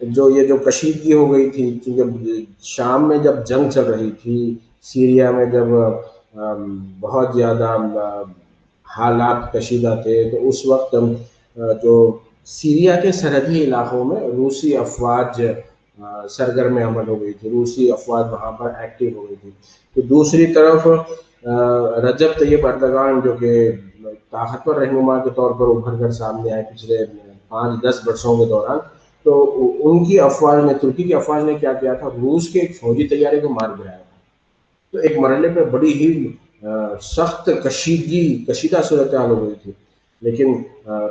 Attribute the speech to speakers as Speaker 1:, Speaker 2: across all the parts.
Speaker 1: جو یہ جو کشیدگی ہو گئی تھی، کیونکہ شام میں جب جنگ چل رہی تھی، سیریا میں جب بہت زیادہ حالات کشیدہ تھے، تو اس وقت جو سیریا کے سرحدی علاقوں میں روسی افواج سرگرم عمل ہو گئی تھی، روسی افواج وہاں پر ایکٹیو ہو گئی تھی. تو دوسری طرف رجب طیب اردگان جو کہ طاقتور رہنما کے طور پر ابھر کر سامنے آئے پچھلے 5-10 برسوں کے دوران، تو ان کی افواج نے، ترکی کی افواج نے کیا کیا تھا، روس کے ایک فوجی طیارے کو مار گرایا تھا. تو ایک مرحلے پہ بڑی ہی سخت کشیدہ صورتحال ہو گئی تھی. لیکن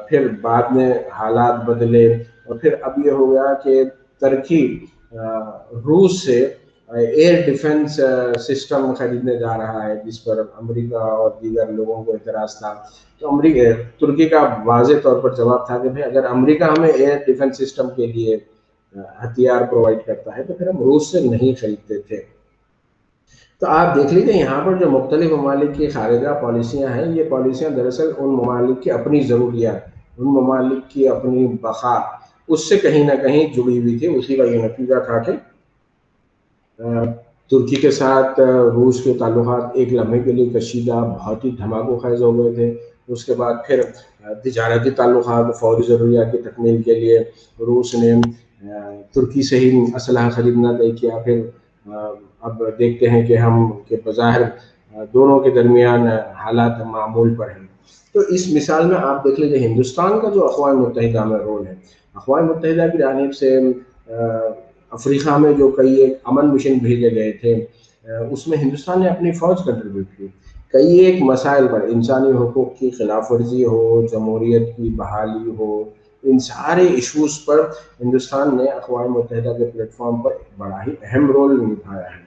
Speaker 1: پھر بعد میں حالات بدلے، اور پھر اب یہ ہو گیا کہ ترکی روس سے ایئر ڈیفنس سسٹم خریدنے جا رہا ہے، جس پر امریکہ اور دیگر لوگوں کو اعتراض تھا. تو ترکی کا واضح طور پر جواب تھا کہ بھائی اگر امریکہ ہمیں ایئر ڈیفنس سسٹم کے لیے ہتھیار پرووائڈ کرتا ہے تو پھر ہم روس سے نہیں خریدتے تھے. تو آپ دیکھ لیجیے یہاں پر جو مختلف ممالک کی خارجہ پالیسیاں ہیں، یہ پالیسیاں دراصل ان ممالک کی اپنی ضروریات، ان ممالک کی اپنی بقا، اس سے کہیں نہ کہیں جڑی ہوئی تھی. اسی کا یہ نتیجہ تھا کہ ترکی کے ساتھ روس کے تعلقات ایک لمحے کے لیے کشیدہ، بہت ہی دھماکوں خیز ہو گئے تھے. اس کے بعد پھر تجارتی تعلقات، فوری ضروریات کی تکمیل کے لیے روس نے ترکی سے ہی اسلحہ خریدنا طے کیا. پھر اب دیکھتے ہیں کہ بظاہر دونوں کے درمیان حالات معمول پر ہیں. تو اس مثال میں آپ دیکھ لیجیے ہندوستان کا جو اقوام متحدہ میں رول ہے، اقوام متحدہ کی جانب سے افریقہ میں جو کئی ایک امن مشن بھیجے گئے تھے، اس میں ہندوستان نے اپنی فوج کنٹریبیوٹ کی. کئی ایک مسائل پر، انسانی حقوق کی خلاف ورزی ہو، جمہوریت کی بحالی ہو، ان سارے ایشوز پر ہندوستان نے اقوام متحدہ کے پلیٹ فارم پر بڑا ہی اہم رول نبھایا ہے.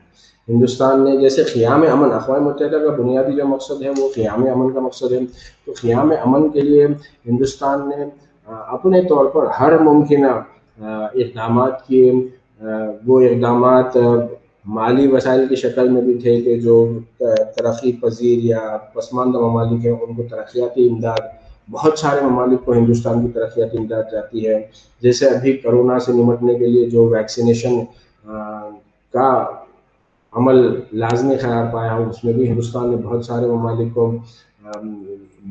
Speaker 1: ہندوستان نے جیسے قیام امن، اقوام متحدہ کا بنیادی جو مقصد ہے وہ قیام امن کا مقصد ہے. تو قیام امن کے لیے ہندوستان نے اپنے طور پر ہر ممکنہ اقدامات کیے. وہ اقدامات مالی وسائل کی شکل میں بھی تھے کہ جو ترقی پذیر یا پسماندہ ممالک ہیں ان کو ترقیاتی امداد، بہت سارے ممالک کو ہندوستان کی ترقیاتی امداد جاتی ہے. جیسے ابھی کرونا سے نمٹنے کے لیے جو ویکسینیشن کا عمل لازمی قرار پایا ہو، اس میں بھی ہندوستان نے بہت سارے ممالک کو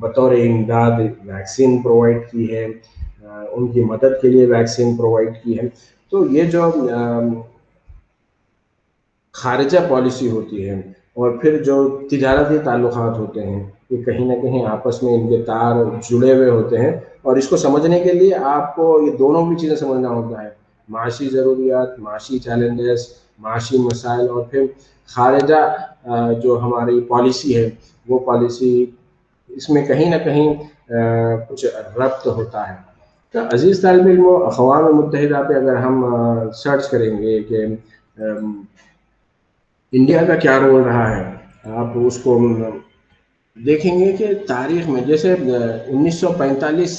Speaker 1: بطور امداد ویکسین پرووائڈ کی ہے، ان کی مدد کے لیے ویکسین پرووائڈ کی ہے. تو یہ جو خارجہ پالیسی ہوتی ہے اور پھر جو تجارتی تعلقات ہوتے ہیں، یہ کہیں نہ کہیں آپس میں ان کے تار جڑے ہوئے ہوتے ہیں. اور اس کو سمجھنے کے لیے آپ کو یہ دونوں بھی چیزیں سمجھنا ہوتا ہے، معاشی ضروریات، معاشی چیلنجز، معاشی مسائل، اور پھر خارجہ جو ہماری پالیسی ہے وہ پالیسی، اس میں کہیں نہ کہیں کچھ ربط ہوتا ہے. تو عزیز طالب علموں، اقوام متحدہ پہ اگر ہم سرچ کریں گے کہ انڈیا کا کیا رول رہا ہے، آپ اس کو دیکھیں گے کہ تاریخ میں جیسے 1945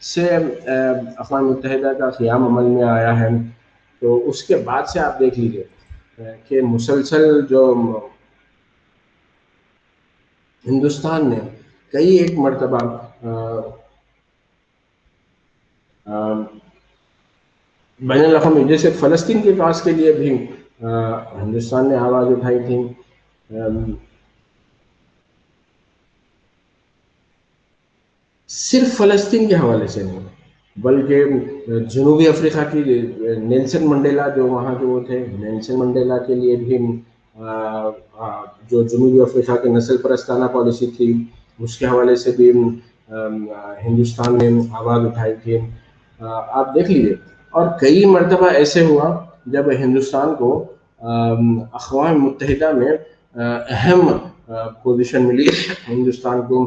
Speaker 1: سے اقوام متحدہ کا قیام عمل میں آیا ہے، تو اس کے بعد سے آپ دیکھ لیجیے کہ مسلسل جو ہندوستان نے کئی ایک مرتبہ بین الاقوامی، جیسے فلسطین کے کاز کے لیے بھی ہندوستان نے آواز اٹھائی تھی. صرف فلسطین کے حوالے سے نہیں، بلکہ جنوبی افریقہ کی نیلسن منڈیلا جو وہاں کے وہ تھے، نیلسن منڈیلا کے لیے بھی جو جنوبی افریقہ کے نسل پرستانہ پالیسی تھی، اس کے حوالے سے بھی ہندوستان نے آواز اٹھائی تھی. آپ دیکھ لیجیے. اور کئی مرتبہ ایسے ہوا جب ہندوستان کو اقوام متحدہ میں اہم پوزیشن ملی، ہندوستان کو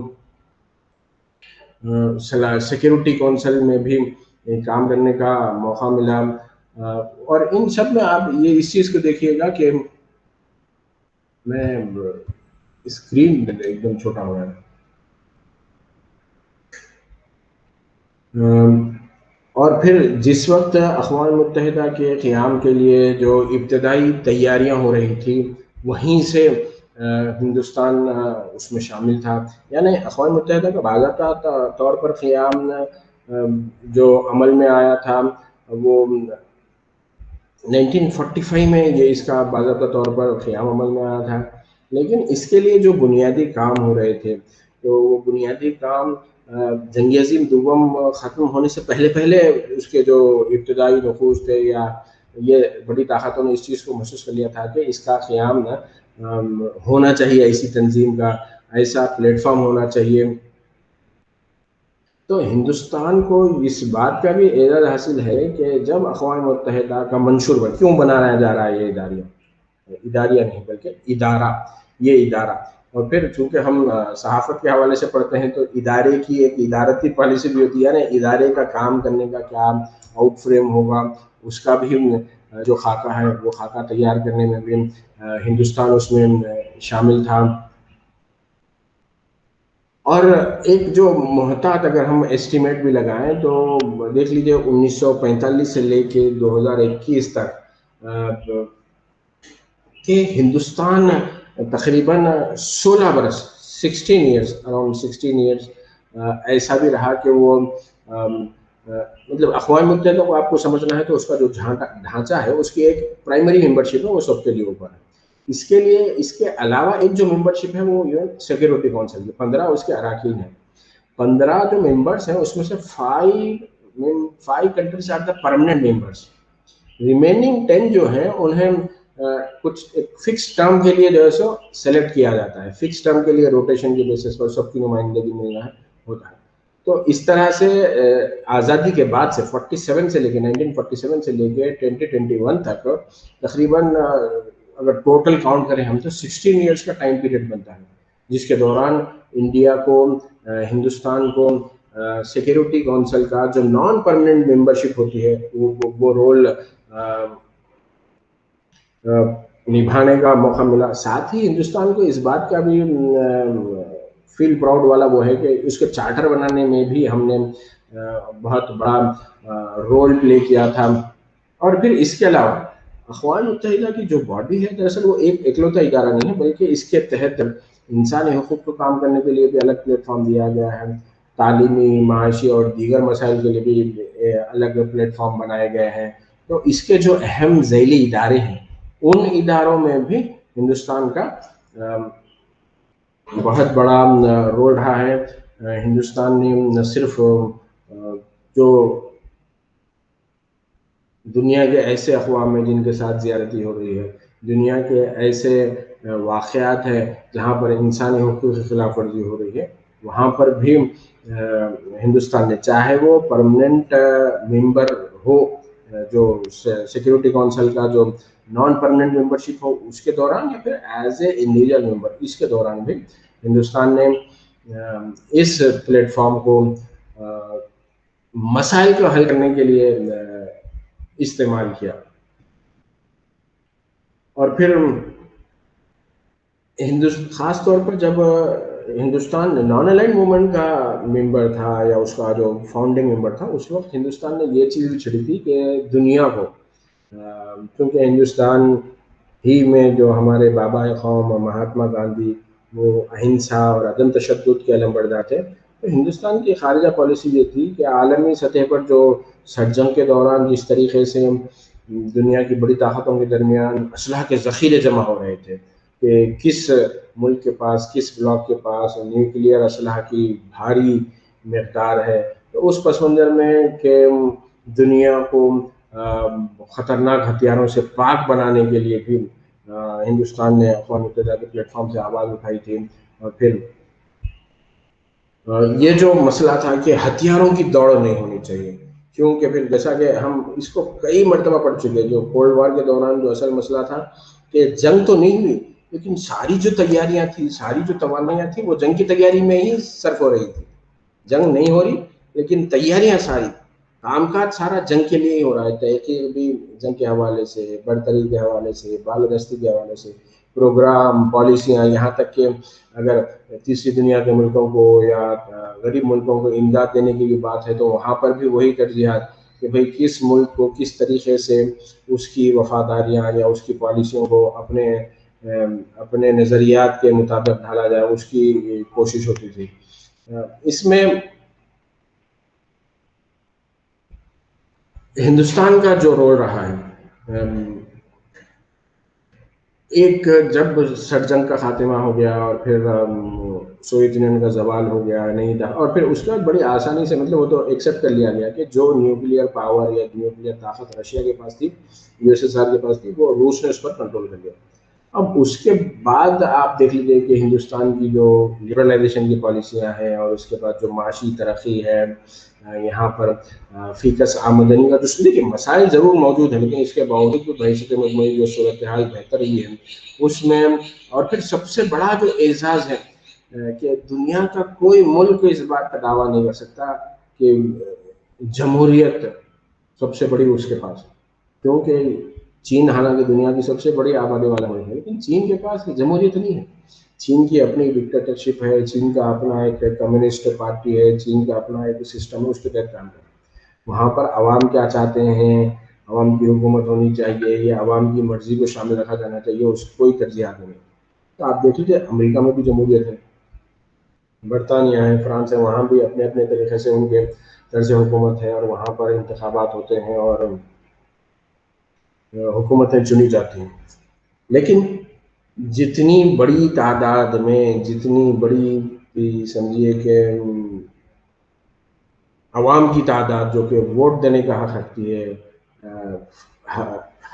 Speaker 1: سیکیورٹی کونسل میں بھی کام کرنے کا موقع ملا. اور ان سب میں آپ یہ اس چیز کو دیکھیے گا کہ میں اسکرین ایک دم چھوٹا ہو رہا ہے. اور پھر جس وقت اقوام متحدہ کے قیام کے لیے جو ابتدائی تیاریاں ہو رہی تھی، وہیں سے ہندوستان اس میں شامل تھا. یعنی اقوام متحدہ کا باضابطہ طور پر قیام جو عمل میں آیا تھا وہ 1945 میں یہ اس کا باضابطہ طور پر قیام عمل میں آیا تھا، لیکن اس کے لیے جو بنیادی کام ہو رہے تھے تو وہ بنیادی کام جنگ عظیم دوم ختم ہونے سے پہلے پہلے اس کے جو ابتدائی نفوذ تھے یا یہ بڑی طاقتوں نے اس چیز کو محسوس کر لیا تھا کہ اس کا قیام ہونا چاہیے، ایسی تنظیم کا ایسا پلیٹ فارم ہونا چاہیے. تو ہندوستان کو اس بات کا بھی اعزاز حاصل ہے کہ جب اقوام متحدہ کا منشور کیوں بنایا جا رہا ہے یہ اداریہ نہیں بلکہ ادارہ، یہ ادارہ. اور پھر چونکہ ہم صحافت کے حوالے سے پڑھتے ہیں تو ادارے کی ایک ادارتی پالیسی بھی ہوتی ہے نا، ادارے کا کام کرنے کا کیا آؤٹ فریم ہوگا، اس کا بھی جو خاکہ ہے وہ خاکہ تیار کرنے میں بھی ہندوستان اس میں شامل تھا. اور ایک جو محتاط اگر ہم ایسٹیمیٹ بھی لگائیں تو دیکھ لیجیے 1945 سے لے کے 2021 تک کہ ہندوستان تقریباً 16 برس 16 ایئرس اراؤنڈ 16 ایئرس ایسا بھی رہا کہ وہ مطلب اقوام متحدہ کو آپ کو سمجھنا ہے تو اس کا جو ڈھانچہ ہے اس کی ایک پرائمری ممبرشپ ہے وہ سب کے لیے اوپر ہے. اس کے لیے اس کے علاوہ ایک جو ممبرشپ ہے وہ سیکورٹی کونسل کی 15 اس کے اراکین ہیں. 15 جو ممبرس ہیں اس میں سے 5 countries are the permanent members. Remaining 10 جو ہیں انہیں کچھ فکس ٹرم کے لیے جو ہے سو سلیکٹ کیا جاتا ہے، فکس ٹرم کے لیے روٹیشن کے بیسس پر سب کی نمائندگی ملنا ہوتا ہے. تو اس طرح سے آزادی کے بعد سے 47 سے لے کے 1947 سے لے کے 2021 تک تقریباً اگر ٹوٹل کاؤنٹ کریں ہم تو 16 ایئرس کا ٹائم پیریڈ بنتا ہے، جس کے دوران انڈیا کو ہندوستان کو سیکیورٹی کونسل کا جو نان پرماننٹ ممبرشپ ہوتی ہے وہ رول نبھانے کا موقع ملا. ساتھ ہی ہندوستان کو اس بات کا بھی فیل پراؤڈ والا وہ ہے کہ اس کے چارٹر بنانے میں بھی ہم نے بہت بڑا رول پلے کیا تھا. اور پھر اس کے علاوہ اقوام متحدہ کی جو باڈی ہے دراصل وہ ایک اکلوتا ادارہ نہیں ہے بلکہ اس کے تحت انسانی حقوق کو کام کرنے کے لیے بھی الگ پلیٹ فارم دیا گیا ہے، تعلیمی، معاشی اور دیگر مسائل کے لیے بھی الگ پلیٹ فارم بنائے گئے ہیں. تو اس کے جو اہم ذیلی ادارے ہیں ان اداروں میں بھی ہندوستان کا بہت بڑا رول رہا ہے. ہندوستان نے نہ صرف جو دنیا کے ایسے اقوام ہیں جن کے ساتھ زیارتی ہو رہی ہے، دنیا کے ایسے واقعات ہیں جہاں پر انسانی حقوق کی خلاف ورزی ہو رہی ہے، وہاں پر بھی ہندوستان نے چاہے وہ پرماننٹ ممبر ہو جو سیکورٹی کونسل کا جو نان پرماننٹ ممبرشپ ہو اس کے دوران یا پھر ایز اے انڈیویجول ممبر اس کے دوران بھی ہندوستان نے اس پلیٹ فارم کو مسائل کو حل کرنے کے لیے استعمال کیا. اور پھر خاص طور پر جب ہندوستان نان الائنڈ موومنٹ کا ممبر تھا یا اس کا جو فاؤنڈنگ ممبر تھا اس وقت ہندوستان نے یہ چیز چھڑی تھی کہ دنیا کو کیونکہ ہندوستان ہی میں جو ہمارے بابا قوم مہاتما گاندھی وہ اہنسا اور عدم تشدد کے علمبردار تھے، تو ہندوستان کی خارجہ پالیسی یہ تھی کہ عالمی سطح پر جو جنگ کے دوران جس طریقے سے دنیا کی بڑی طاقتوں کے درمیان اسلحہ کے ذخیرے جمع ہو رہے تھے کہ کس ملک کے پاس کس بلاک کے پاس نیوکلیئر اسلحہ کی بھاری مقدار ہے، تو اس پس منظر میں کہ دنیا کو خطرناک ہتھیاروں سے پاک بنانے کے لیے بھی ہندوستان نے اقوام متحدہ کے پلیٹ فارم سے آواز اٹھائی تھی. اور پھر یہ جو مسئلہ تھا کہ ہتھیاروں کی دوڑ نہیں ہونی چاہیے، کیونکہ پھر جیسا کہ ہم اس کو کئی مرتبہ پڑھ چکے، جو کولڈ وار کے دوران جو اصل مسئلہ تھا کہ جنگ تو نہیں ہوئی لیکن ساری جو تیاریاں تھیں، ساری جو توانائیاں تھیں وہ جنگ کی تیاری میں ہی صرف ہو رہی تھی. جنگ نہیں ہو رہی لیکن تیاریاں ساری، کام کاج سارا جنگ کے لیے ہی ہو رہا ہے. تحقیق بھی جنگ کے حوالے سے، برتری کے حوالے سے، بالادستی کے حوالے سے، پروگرام، پالیسیاں، یہاں تک کہ اگر تیسری دنیا کے ملکوں کو یا غریب ملکوں کو امداد دینے کی بھی بات ہے تو وہاں پر بھی وہی ترجیحات کہ بھئی کس ملک کو کس طریقے سے اس کی وفاداریاں یا اس کی پالیسیوں کو اپنے نظریات کے مطابق ڈھالا جائے، اس کی کوشش ہوتی تھی. اس میں ہندوستان کا جو رول رہا ہے ایک جب سٹ جنگ کا خاتمہ ہو گیا اور پھر سوویت یونین کا زوال ہو گیا نہیں تھا، اور پھر اس کے بعد بڑی آسانی سے مطلب وہ تو ایکسیپٹ کر لیا گیا کہ جو نیوکلیئر پاور یا نیوکلیئر طاقت رشیا کے پاس تھی، یو ایس ایس آر کے پاس تھی، وہ روس نے اس پر کنٹرول کر لیا۔ اب اس کے بعد آپ دیکھ لیجیے کہ ہندوستان کی جو لبرلائزیشن کی پالیسیاں ہیں اور اس کے بعد جو معاشی ترقی ہے، یہاں پر فیکس آمدنی کا جو دیکھیے مسائل ضرور موجود ہیں، لیکن اس کے باوجود بھی معیشت مجموعی جو صورتحال بہتر ہوئی ہے اس میں، اور پھر سب سے بڑا جو اعزاز ہے کہ دنیا کا کوئی ملک اس بات کا دعویٰ نہیں کر سکتا کہ جمہوریت سب سے بڑی اس کے پاس، کیونکہ چین حالانکہ دنیا کی سب سے بڑی آبادی والا ملک ہے، لیکن چین کے پاس جمہوریت نہیں ہے۔ چین کی اپنی ڈکٹیٹرشپ ہے، چین کا اپنا ایک کمیونسٹ پارٹی ہے، چین کا اپنا ایک سسٹم ہے، اس کے تحت کام کرتا ہے۔ وہاں پر عوام کیا چاہتے ہیں، عوام کی حکومت ہونی چاہیے یا عوام کی مرضی کو شامل رکھا جانا چاہیے، اس کوئی ترجیحات نہیں۔ تو آپ دیکھ لیجیے امریکہ میں بھی جمہوریت ہے، برطانیہ ہے، فرانس ہے، وہاں بھی اپنے اپنے طریقے سے ان کے طرز حکومت ہے، اور وہاں پر انتخابات ہوتے ہیں اور حکومتیں چنی جاتی ہیں۔ لیکن جتنی بڑی تعداد میں، جتنی بڑی سمجھیے کہ عوام کی تعداد جو کہ ووٹ دینے کا حق رکھتی ہے،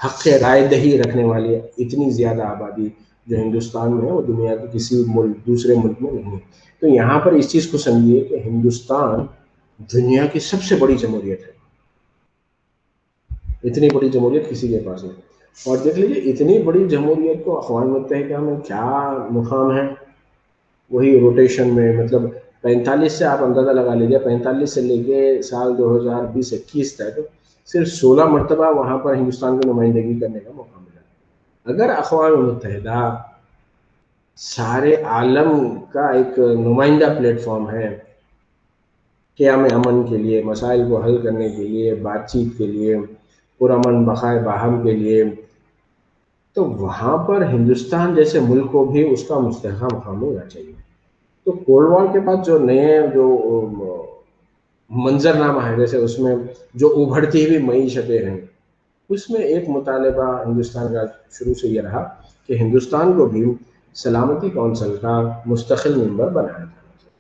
Speaker 1: حق رائے دہی رکھنے والی اتنی زیادہ آبادی جو ہندوستان میں ہے، وہ دنیا کے کسی ملک دوسرے ملک میں نہیں ہے۔ تو یہاں پر اس چیز کو سمجھیے کہ ہندوستان دنیا کی سب سے بڑی جمہوریت ہے، اتنی بڑی جمہوریت کسی کے پاس نہیں۔ اور دیکھ لیجیے اتنی بڑی جمہوریت کو اقوام متحدہ میں کیا مقام ہے، وہی روٹیشن میں، مطلب 45 سے آپ اندازہ لگا لیجیے، 45 سے لے کے سال 2020-21 تک صرف 16 مرتبہ وہاں پر ہندوستان کو نمائندگی کرنے کا موقع ملا۔ اگر اقوام متحدہ سارے عالم کا ایک نمائندہ پلیٹ فارم ہے قیام امن کے لیے، مسائل کو حل کرنے کے لیے، بات چیت کے لیے، پرامن بقائے باہم کے لیے، تو وہاں پر ہندوستان جیسے ملک کو بھی اس کا مستحق مقام ہونا چاہیے۔ تو کولڈ وار کے بعد جو نئے جو منظر نامہ ہے، جیسے اس میں جو ابھرتی ہوئی معیشتیں ہیں، اس میں ایک مطالبہ ہندوستان کا شروع سے یہ رہا کہ ہندوستان کو بھی سلامتی کونسل کا مستقل ممبر بنایا جانا چاہیے۔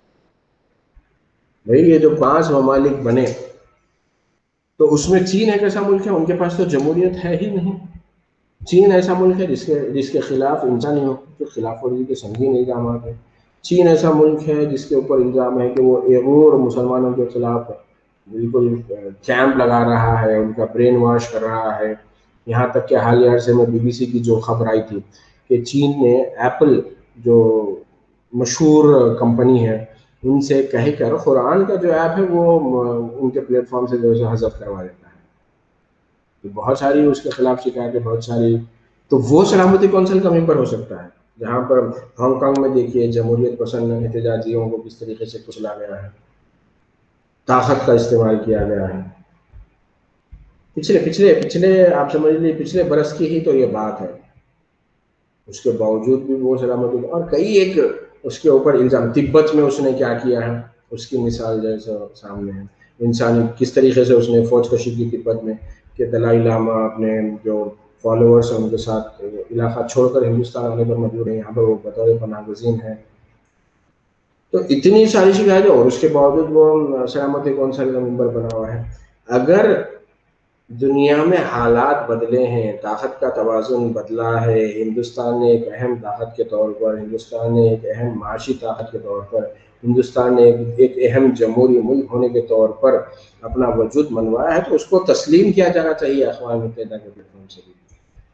Speaker 1: بھائی یہ جو 5 ممالک بنے، تو اس میں چین ایک ایسا ملک ہے، ان کے پاس تو جمہوریت ہے ہی نہیں۔ چین ایسا ملک ہے جس کے خلاف انسانی حقوق کے خلاف ورزی کے سنگین الزامات ہیں۔ چین ایسا ملک ہے جس کے اوپر الزام ہے کہ وہ ایغور مسلمانوں کے خلاف بالکل کیمپ لگا رہا ہے، ان کا برین واش کر رہا ہے۔ یہاں تک کہ حالیہ عرصے میں BBC کی جو خبر آئی تھی کہ چین نے ایپل جو مشہور کمپنی ہے ان سے کہہ کر قرآن کا جو ایپ ہے وہ ان کے پلیٹ فارم سے جو ہے حذف کروا دیتا ہے۔ تو بہت ساری اس کے خلاف شکایتیں، بہت ساری، تو وہ سلامتی کونسل کا ممبر ہو سکتا ہے، جہاں پر ہانگ کانگ میں دیکھیے جمہوریت پسند احتجاجیوں کو کس طریقے سے کچلا گیا ہے، طاقت کا استعمال کیا گیا ہے۔ پچھلے آپ سمجھ لیجیے پچھلے برس کی ہی تو یہ بات ہے، اس کے باوجود بھی وہ سلامتی، اور کئی ایک اس کے اوپر الزام، تبت میں اس نے کیا کیا ہے اس کی مثال جیسے سامنے ہے، انسانی کس طریقے سے اس نے فوج کشی کی تبت میں، کہ دلائی لاما اپنے جو فالوورس ہیں ان کے ساتھ علاقہ چھوڑ کر ہندوستان آنے پر مجبور ہے، یہاں پر وہ بطور پناہ گزین ہے۔ تو اتنی ساری شکایتیں، اور اس کے باوجود وہ سلامتی کونسل کا ممبر بنا ہوا ہے۔ اگر دنیا میں حالات بدلے ہیں، طاقت کا توازن بدلا ہے، ہندوستان نے ایک اہم طاقت کے طور پر، ہندوستان نے ایک اہم معاشی طاقت کے طور پر، ہندوستان نے ایک اہم جمہوری ملک ہونے کے طور پر اپنا وجود منوایا ہے، تو اس کو تسلیم کیا جانا چاہیے اقوام متحدہ کے پلیٹ فارم سے بھی۔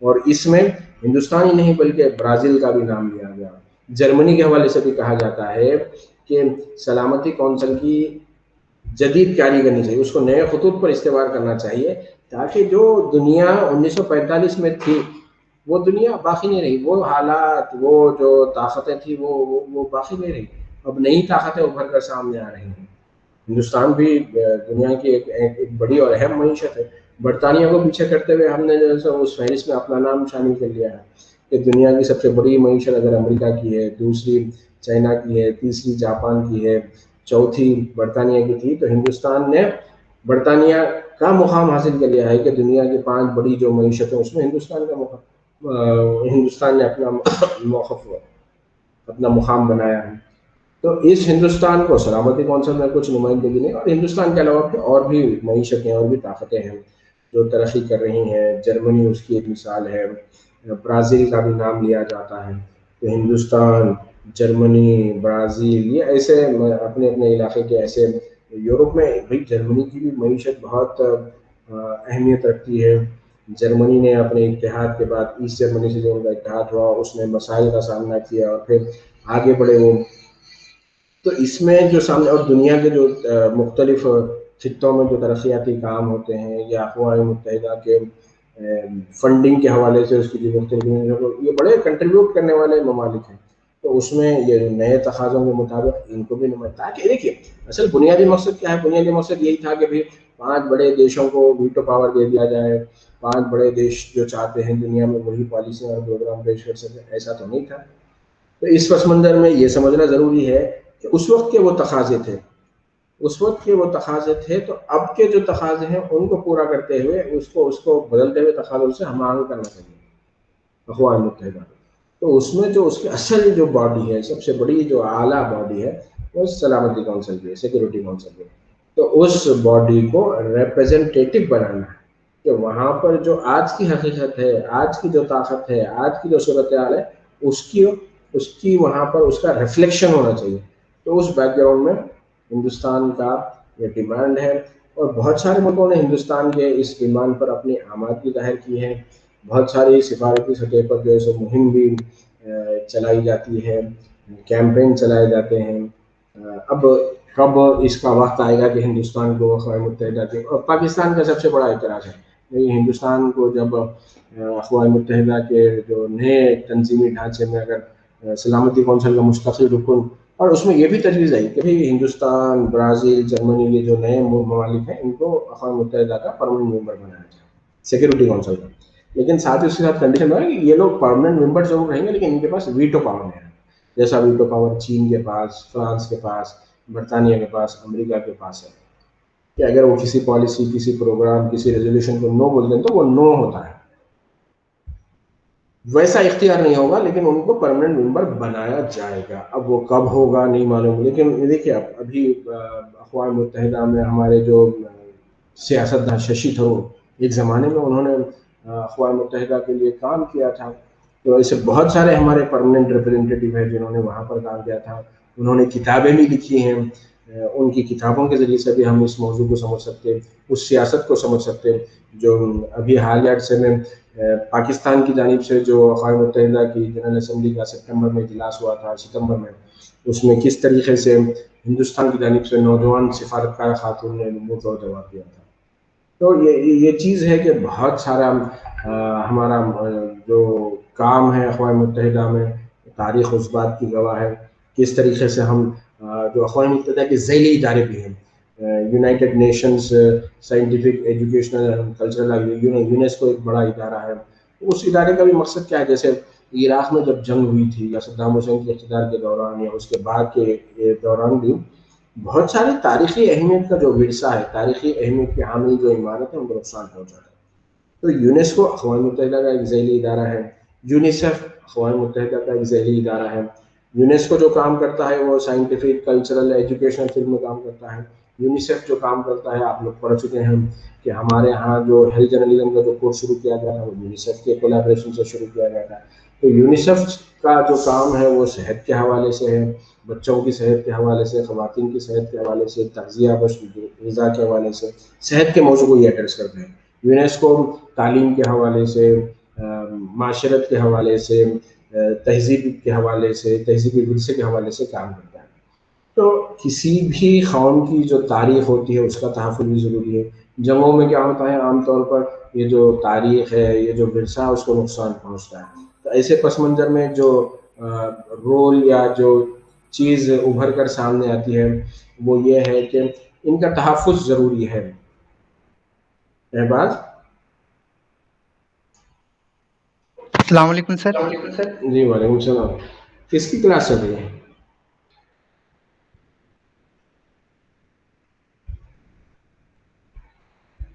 Speaker 1: اور اس میں ہندوستان ہی نہیں بلکہ برازیل کا بھی نام لیا گیا، جرمنی کے حوالے سے بھی کہا جاتا ہے کہ سلامتی کونسل کی جدید کاری کرنی چاہیے، اس کو نئے خطوط پر استوار کرنا چاہیے، تاکہ جو دنیا 1945 میں تھی وہ دنیا باقی نہیں رہی، وہ حالات، وہ جو طاقتیں تھیں وہ باقی نہیں رہی۔ اب نئی طاقتیں ابھر کر سامنے آ رہی ہیں۔ ہندوستان بھی دنیا کی ایک بڑی اور اہم معیشت ہے۔ برطانیہ کو پیچھے کرتے ہوئے ہم نے جو ہے اس فہرست میں اپنا نام شامل کر لیا ہے کہ دنیا کی سب سے بڑی معیشت اگر امریکہ کی ہے، دوسری چائنا کی ہے، تیسری جاپان کی ہے، چوتھی برطانیہ کی تھی، تو ہندوستان نے برطانیہ کا مقام حاصل کر لیا ہے کہ دنیا کی 5 بڑی جو معیشت ہیں اس میں ہندوستان کا مقام، ہندوستان نے اپنا موقف اپنا مقام بنایا ہے. تو اس ہندوستان کو سلامتی کونسل میں کچھ نمائندگی نہیں، اور ہندوستان کے علاوہ اور بھی معیشتیں اور بھی طاقتیں ہیں جو ترقی کر رہی ہیں. جرمنی اس کی ایک مثال ہے، برازیل کا بھی نام لیا جاتا ہے. تو ہندوستان، جرمنی، برازیل، یہ ایسے اپنے اپنے علاقے کے ایسے. یورپ میں بھائی جرمنی کی بھی معیشت بہت اہمیت رکھتی ہے. جرمنی نے اپنے اتحاد کے بعد، ایسٹ جرمنی سے جو ان کا اتحاد ہوا، اس نے مسائل کا سامنا کیا اور پھر آگے بڑھے وہ. تو اس میں جو سامنے اور دنیا کے جو مختلف خطوں میں جو ترقیاتی کام ہوتے ہیں یا اقوام متحدہ کے فنڈنگ کے حوالے سے اس کی جو مختلف، یہ بڑے کنٹریبیوٹ کرنے والے ممالک ہیں. تو اس میں یہ نئے تقاضوں کے مطابق ان کو بھی تاکہ دیکھیے اصل بنیادی مقصد کیا ہے. بنیادی مقصد یہی تھا کہ 5 بڑے دیشوں کو ویٹو پاور دے دیا جائے. 5 بڑے دیش جو چاہتے ہیں دنیا میں وہی پالیسیاں اور پروگرام پیش کر سکیں، ایسا تو نہیں تھا. تو اس پس منظر میں یہ سمجھنا ضروری ہے کہ اس وقت کے وہ تقاضے تھے، اس وقت کے وہ تقاضے تھے. تو اب کے جو تقاضے ہیں ان کو پورا کرتے ہوئے اس کو بدلتے ہوئے تقاضوں سے ہم آہنگ کرنا چاہیے اقوام متحدہ. تو اس میں جو اس کی اصل جو باڈی ہے، سب سے بڑی جو اعلیٰ باڈی ہے، وہ سلامتی کونسل کی ہے، سیکورٹی کونسل کی. تو اس باڈی کو ریپرزینٹیٹو بنانا ہے کہ وہاں پر جو آج کی حقیقت ہے، آج کی جو طاقت ہے، آج کی جو صورتحال ہے، اس کی وہاں پر اس کا ریفلیکشن ہونا چاہیے. تو اس بیک گراؤنڈ میں ہندوستان کا یہ ڈیمانڈ ہے، اور بہت سارے ملکوں نے ہندوستان کے اس ڈیمانڈ پر اپنی آمادگی ظاہر کی ہے. بہت ساری سفارتی سطح پر جو ہے سو مہم بھی چلائی جاتی ہے، کیمپین چلائے جاتے ہیں. اب کب اس کا وقت آئے گا کہ ہندوستان کو اقوام متحدہ کے، اور پاکستان کا سب سے بڑا اعتراض ہے ہندوستان کو جب اقوام متحدہ کے جو نئے تنظیمی ڈھانچے میں اگر سلامتی کونسل کا مستقل رکن، اور اس میں یہ بھی تجویز آئی کہ ہندوستان، برازیل، جرمنی، یہ جو نئے ممالک ہیں ان کو اقوام متحدہ کا پرماننٹ ممبر بنایا جائے سیکورٹی کونسل کا. لیکن ساتھ ہی اس کے ساتھ کنڈیشن ہے کہ یہ لوگ پرماننٹ ممبر ضرور رہیں گے لیکن ان کے پاس ویٹو پاور نہیں ہے، جیسا ویٹو پاور چین کے پاس، فرانس کے پاس، برطانیہ کے پاس، امریکہ کے پاس ہے کہ اگر وہ کسی پالیسی، کسی پروگرام، کسی ریزولوشن کو نو بول دیں تو وہ نو ہوتا ہے. ویسا اختیار نہیں ہوگا لیکن ان کو پرماننٹ ممبر بنایا جائے گا. اب وہ کب ہوگا نہیں معلوم، لیکن دیکھیے ابھی اقوام متحدہ میں ہمارے جو سیاستدان ششی تھرور، ایک زمانے میں انہوں نے اقوام متحدہ کے لیے کام کیا تھا. تو ایسے بہت سارے ہمارے پرماننٹ ریپرزینٹیٹیو ہیں جنہوں نے وہاں پر کام کیا تھا. انہوں نے کتابیں بھی لکھی ہیں، ان کی کتابوں کے ذریعے سے بھی ہم اس موضوع کو سمجھ سکتے ہیں، اس سیاست کو سمجھ سکتے ہیں. جو ابھی حالیہ عرصے میں پاکستان کی جانب سے جو اقوام متحدہ کی جنرل اسمبلی کا سپٹمبر میں اجلاس ہوا تھا، ستمبر میں، اس میں کس طریقے سے ہندوستان کی جانب سے نوجوان سفارتکار خاتون نے منہ توڑ جواب دیا تھا. تو یہ چیز ہے کہ بہت سارا ہمارا جو کام ہے اقوام متحدہ میں، تاریخ اس بات کی گواہ ہے. کس طریقے سے ہم جو اقوام متحدہ کے ذیلی ادارے بھی ہیں، United nations scientific educational and cultural, UNESCO ایک بڑا ادارہ ہے. اس ادارے کا بھی مقصد کیا ہے؟ جیسے عراق میں جب جنگ ہوئی تھی یا صدام حسین کے اقتدار کے دوران یا اس کے بعد کے دوران بھی بہت ساری تاریخی اہمیت کا جو ورثہ ہے، تاریخی اہمیت کی حامل جو عمارت ہے، ان کو نقصان پہنچا ہے. تو یونیسکو اقوام متحدہ کا ایک ذیلی ادارہ ہے. یونیسیف اقوام متحدہ کا ایک ذیلی ادارہ ہے. یونیسکو جو کام کرتا ہے وہ سائنٹیفک، کلچرل، ایجوکیشنل فیلڈ میں کام کرتا ہے. یونیسیف جو کام کرتا ہے، آپ لوگ پڑھ چکے ہیں کہ ہمارے ہاں جو ہیلتھ جرنلزم کا جو کورس شروع کیا گیا تھا وہ یونیسیف کے کولیبریشن سے شروع کیا گیا تھا. تو یونیسیف کا جو کام ہے وہ صحت کے حوالے سے ہے، بچوں کی صحت کے حوالے سے، خواتین کی صحت کے حوالے سے، تغذیہ بخش غذا کے حوالے سے، صحت کے موضوع کو یہ ایڈریس کرتے ہیں. یونیسکو تعلیم کے حوالے سے، معاشرت کے حوالے سے، تہذیب کے حوالے سے، تہذیبی ورثے کے حوالے سے کام کرتا ہے. تو کسی بھی قوم کی جو تاریخ ہوتی ہے اس کا تحفظ بھی ضروری ہے. جنگوں میں کیا ہوتا ہے عام طور پر یہ جو تاریخ ہے، یہ جو ورثہ ہے، اس کو نقصان پہنچتا ہے. تو ایسے پس منظر میں جو رول یا جو چیز ابھر کر سامنے آتی ہے وہ یہ ہے کہ ان کا تحفظ ضروری ہے. احباز،
Speaker 2: السلام علیکم سر.
Speaker 1: جی وعلیکم السلام. کس کی کلاس چل رہی ہے؟